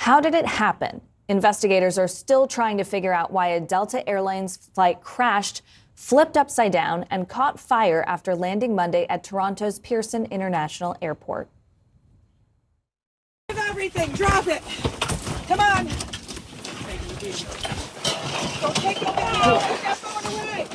How did it happen? Investigators are still trying to figure out why a Delta Airlines flight crashed, flipped upside down, and caught fire after landing Monday at Toronto's Pearson International Airport. Everything, drop it. Come on. Go take the video. Put that phone away.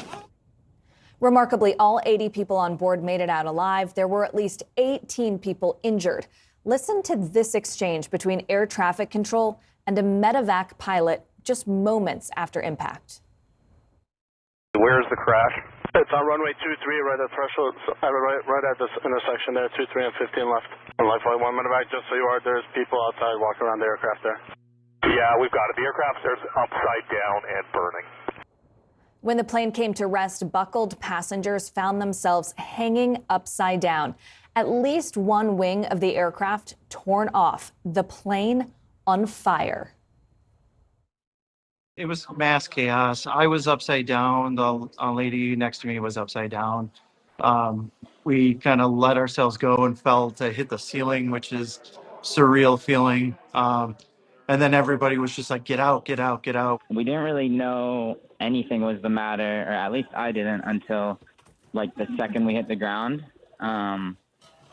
Remarkably, all 80 people on board made it out alive. There were at least 18 people injured. Listen to this exchange between air traffic control and a medevac pilot just moments after impact. Where's the crash? It's on runway 23, right at threshold, right at this intersection there, 23 and 15 left. On Lifeflight 1 medevac, just so you are, there's people outside walking around the aircraft there. Yeah, we've got it. The aircraft is upside down and burning. When the plane came to rest, buckled passengers found themselves hanging upside down. At least one wing of the aircraft torn off, the plane on fire. It was mass chaos. I was upside down. The lady next to me was upside down. We kind of let ourselves go and fell to hit the ceiling, which is surreal feeling. And then everybody was just like, get out, get out, get out. We didn't really know anything was the matter, or at least I didn't, until like the second we hit the ground.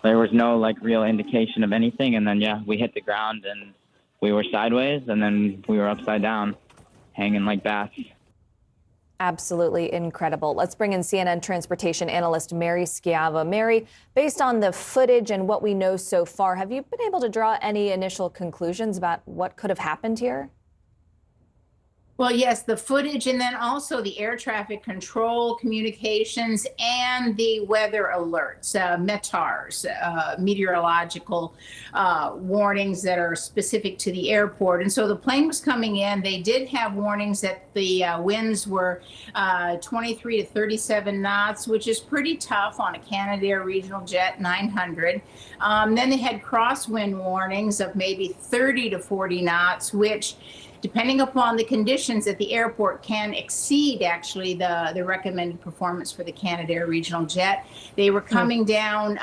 There was no like real indication of anything. And then, yeah, we hit the ground and we were sideways and then we were upside down, hanging like bats. Absolutely incredible. Let's bring in CNN transportation analyst Mary Schiavo. Mary, based on the footage and what we know so far, have you been able to draw any initial conclusions about what could have happened here? Well, yes, the footage and then also the air traffic control communications and the weather alerts, METARs, meteorological warnings that are specific to the airport. And so the plane was coming in. They did have warnings that the winds were 23 to 37 knots, which is pretty tough on a Canadair regional jet 900. Then they had crosswind warnings of maybe 30 to 40 knots, which depending upon the conditions at the airport can exceed actually the recommended performance for the Canadair regional jet. They were coming down,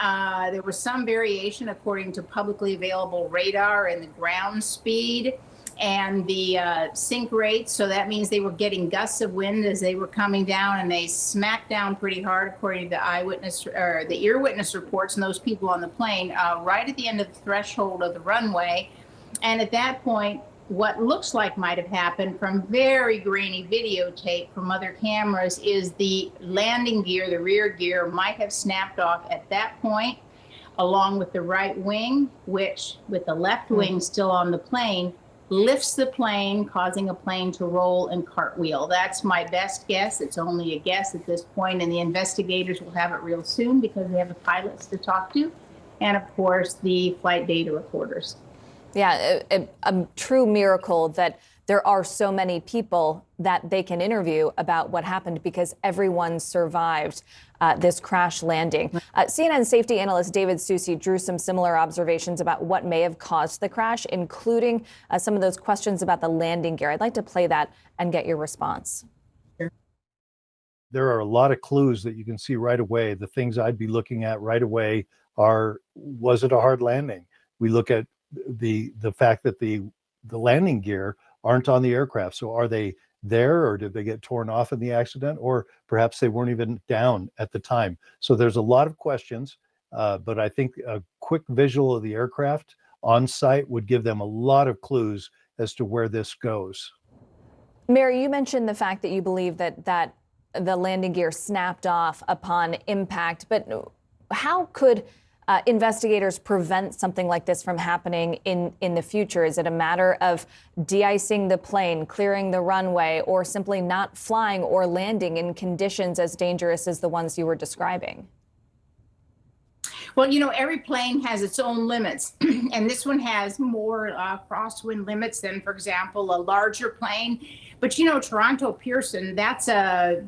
there was some variation according to publicly available radar and the ground speed and the sink rate. So that means they were getting gusts of wind as they were coming down, and they smacked down pretty hard according to the eyewitness or the ear witness reports and those people on the plane right at the end of the threshold of the runway. And at that point, what looks like might have happened from very grainy videotape from other cameras is the landing gear, the rear gear, might have snapped off at that point, along with the right wing, which with the left wing still on the plane, lifts the plane, causing a plane to roll and cartwheel. That's my best guess. It's only a guess at this point, and the investigators will have it real soon because they have the pilots to talk to, and of course the flight data recorders. Yeah, a true miracle that there are so many people that they can interview about what happened because everyone survived this crash landing. CNN safety analyst David Susi drew some similar observations about what may have caused the crash, including some of those questions about the landing gear. I'd like to play that and get your response. There are a lot of clues that you can see right away. The things I'd be looking at right away are, was it a hard landing? We look at the fact that the landing gear aren't on the aircraft. So are they there, or did they get torn off in the accident, or perhaps they weren't even down at the time? So there's a lot of questions, but I think a quick visual of the aircraft on site would give them a lot of clues as to where this goes. Mary, you mentioned the fact that you believe that the landing gear snapped off upon impact, but how could investigators prevent something like this from happening in the future? Is it a matter of de-icing the plane, clearing the runway, or simply not flying or landing in conditions as dangerous as the ones you were describing? Well, you know, every plane has its own limits, and this one has more crosswind limits than, for example, a larger plane. But, you know, Toronto Pearson, that's a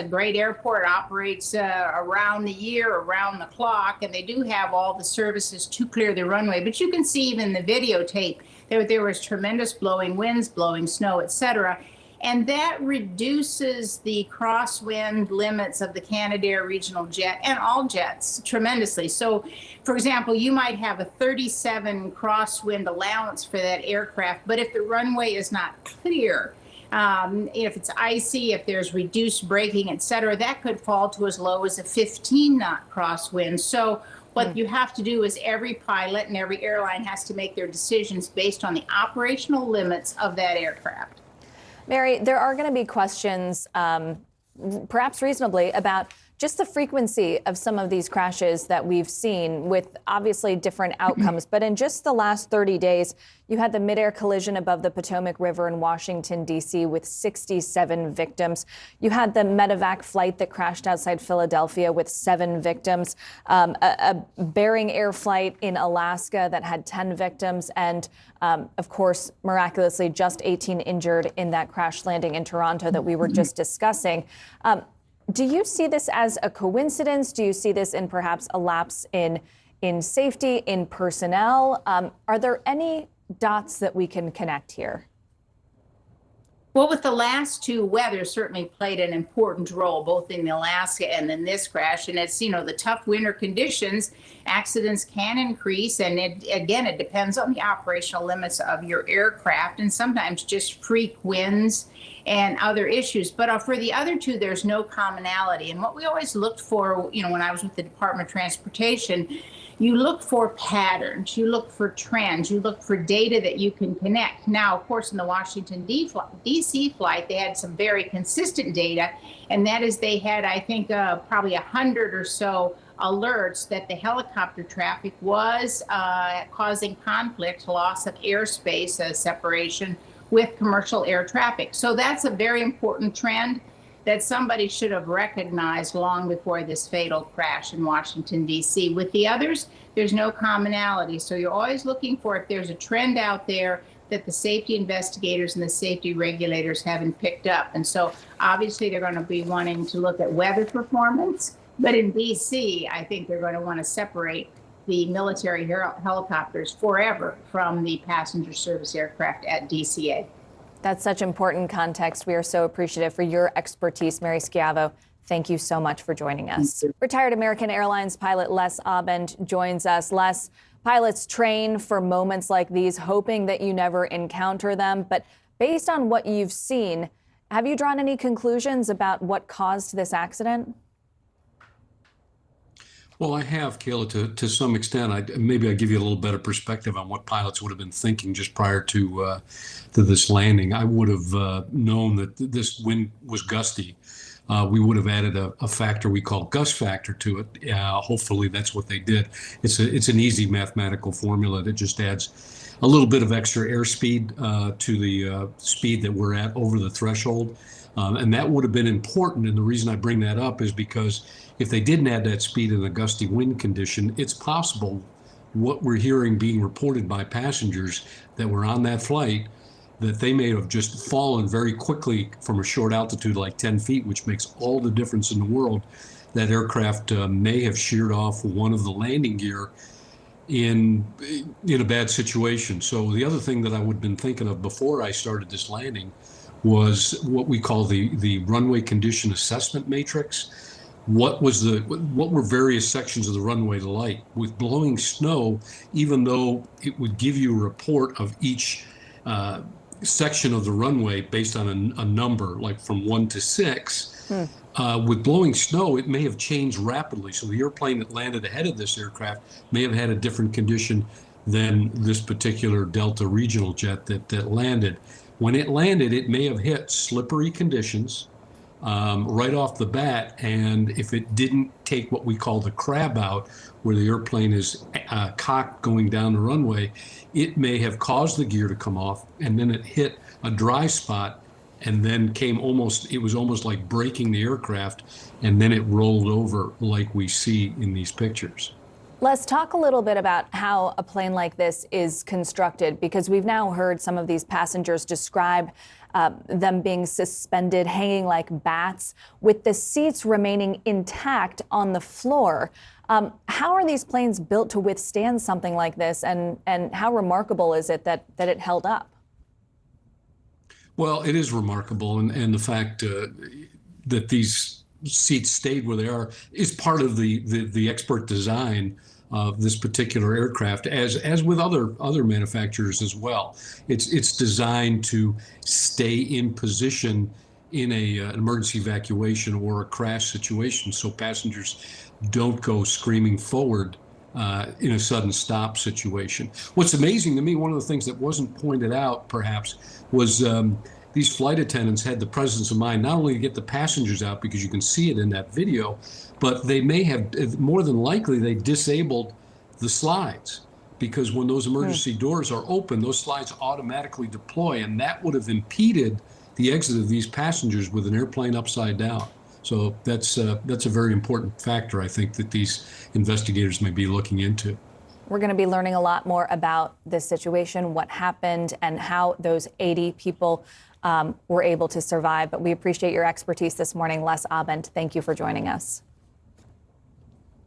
great airport. It operates around the year, around the clock, and they do have all the services to clear the runway. But you can see even the videotape, there was tremendous blowing winds, blowing snow, etc. And that reduces the crosswind limits of the Canadair regional jet and all jets tremendously. So, for example, you might have a 37 crosswind allowance for that aircraft, but if the runway is not clear, if it's icy, if there's reduced braking, et cetera, that could fall to as low as a 15-knot crosswind. So what you have to do is every pilot and every airline has to make their decisions based on the operational limits of that aircraft. Mary, there are going to be questions, perhaps reasonably, about just the frequency of some of these crashes that we've seen with obviously different outcomes. But in just the last 30 days, you had the midair collision above the Potomac River in Washington, D.C. with 67 victims. You had the medevac flight that crashed outside Philadelphia with 7 victims, a Bering Air flight in Alaska that had 10 victims, and of course, miraculously, just 18 injured in that crash landing in Toronto that we were just discussing. Do you see this as a coincidence? Do you see this in perhaps a lapse in safety, in personnel? Are there any dots that we can connect here? Well, with the last two, weather certainly played an important role, both in Alaska and in this crash. And it's, the tough winter conditions, accidents can increase. And it depends on the operational limits of your aircraft and sometimes just freak winds and other issues. But for the other two, there's no commonality. And what we always looked for, when I was with the Department of Transportation, you look for patterns, you look for trends, you look for data that you can connect. Now, of course, in the Washington D.C. flight, they had some very consistent data, and that is they had, I think, probably 100 or so alerts that the helicopter traffic was causing conflict, loss of airspace, separation with commercial air traffic. So that's a very important trend that somebody should have recognized long before this fatal crash in Washington, D.C. With the others, there's no commonality. So you're always looking for if there's a trend out there that the safety investigators and the safety regulators haven't picked up. And so obviously they're going to be wanting to look at weather performance. But in D.C., I think they're going to want to separate the military helicopters forever from the passenger service aircraft at DCA. That's such important context. We are so appreciative for your expertise, Mary Schiavo. Thank you so much for joining us. Retired American Airlines pilot Les Abend joins us. Les, pilots train for moments like these, hoping that you never encounter them. But based on what you've seen, have you drawn any conclusions about what caused this accident? Well, I have, Kayla, to some extent. Maybe I give you a little better perspective on what pilots would have been thinking just prior to this landing. I would have known that this wind was gusty. We would have added a factor we call gust factor to it. Hopefully, that's what they did. It's an easy mathematical formula that just adds a little bit of extra airspeed to the speed that we're at over the threshold. And that would have been important. And the reason I bring that up is because if they didn't add that speed in a gusty wind condition, it's possible what we're hearing being reported by passengers that were on that flight, that they may have just fallen very quickly from a short altitude, like 10 feet, which makes all the difference in the world. That aircraft may have sheared off one of the landing gear in a bad situation. So the other thing that I would have been thinking of before I started this landing was what we call the runway condition assessment matrix. What were various sections of the runway like? With blowing snow, even though it would give you a report of each section of the runway based on a number, like from 1 to 6, with blowing snow, it may have changed rapidly. So the airplane that landed ahead of this aircraft may have had a different condition than this particular Delta regional jet that landed. When it landed, it may have hit slippery conditions right off the bat, and if it didn't take what we call the crab out, where the airplane is cocked going down the runway, it may have caused the gear to come off, and then it hit a dry spot, and then it was almost like breaking the aircraft, and then it rolled over like we see in these pictures. Let's talk a little bit about how a plane like this is constructed, because we've now heard some of these passengers describe them being suspended, hanging like bats, with the seats remaining intact on the floor. How are these planes built to withstand something like this, and how remarkable is it that it held up? Well, it is remarkable, and the fact that these seats stayed where they are is part of the expert design of this particular aircraft, as with other manufacturers as well. It's designed to stay in position in an emergency evacuation or a crash situation, so passengers don't go screaming forward in a sudden stop situation. What's amazing to me, one of the things that wasn't pointed out perhaps, was these flight attendants had the presence of mind not only to get the passengers out, because you can see it in that video, but they may have, more than likely, they disabled the slides, because when those emergency doors are open, those slides automatically deploy, and that would have impeded the exit of these passengers with an airplane upside down. So that's a very important factor, I think, that these investigators may be looking into. We're going to be learning a lot more about this situation, what happened, and how those 80 people were able to survive. But we appreciate your expertise this morning, Les Abend. Thank you for joining us.